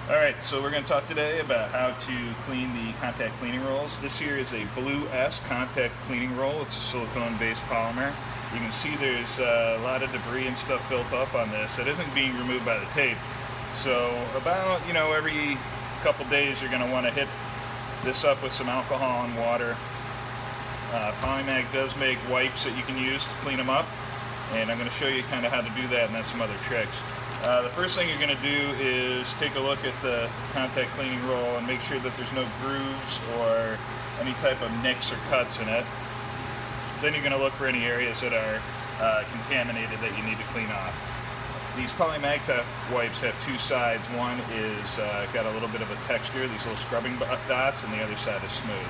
Alright, so we're going to talk today about how to clean the contact cleaning rolls. This here is a Blue S contact cleaning roll. It's a silicone-based polymer. You can see there's a lot of debris and stuff built up on this that isn't being removed by the tape. So about, every couple days you're going to want to hit this up with some alcohol and water. Polymag does make wipes that you can use to clean them up, and I'm going to show you kind of how to do that and then some other tricks. The first thing you're going to do is take a look at the contact cleaning roll and make sure that there's no grooves or any type of nicks or cuts in it. Then you're going to look for any areas that are contaminated that you need to clean off. These Polymag wipes have two sides. One is got a little bit of a texture, these little scrubbing dots, and the other side is smooth.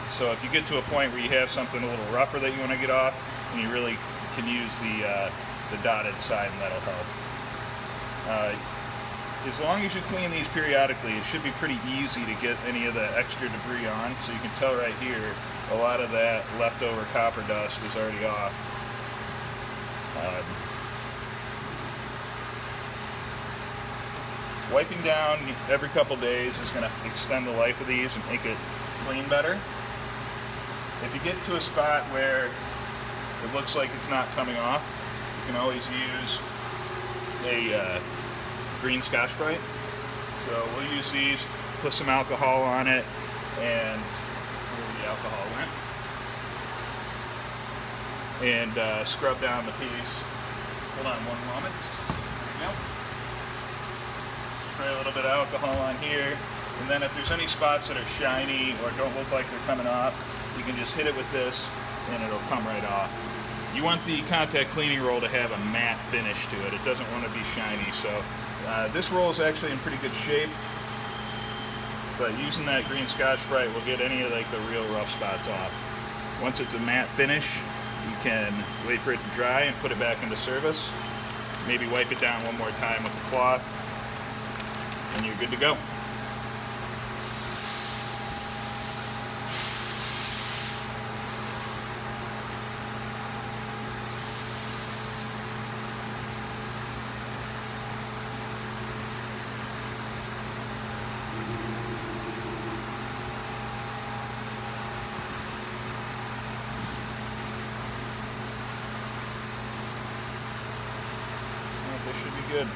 So if you get to a point where you have something a little rougher that you want to get off, and you really can use the dotted side, and that'll help. As long as you clean these periodically, it should be pretty easy to get any of the extra debris on. So you can tell right here, a lot of that leftover copper dust is already off. Wiping down every couple days is going to extend the life of these and make it clean better. If you get to a spot where it looks like it's not coming off, you can always use a green Scotch-Brite. So we'll use these, put some alcohol on it, and where the alcohol went, and scrub down the piece. Hold on one moment. There we go. Spray a little bit of alcohol on here, and then if there's any spots that are shiny or don't look like they're coming off, you can just hit it with this and it'll come right off. You want the contact cleaning roll to have a matte finish to it. It doesn't want to be shiny. So this roll is actually in pretty good shape, but using that green Scotch-Brite will get any of the real rough spots off. Once it's a matte finish, you can wait for it to dry and put it back into service. Maybe wipe it down one more time with the cloth, and you're good to go. This should be good.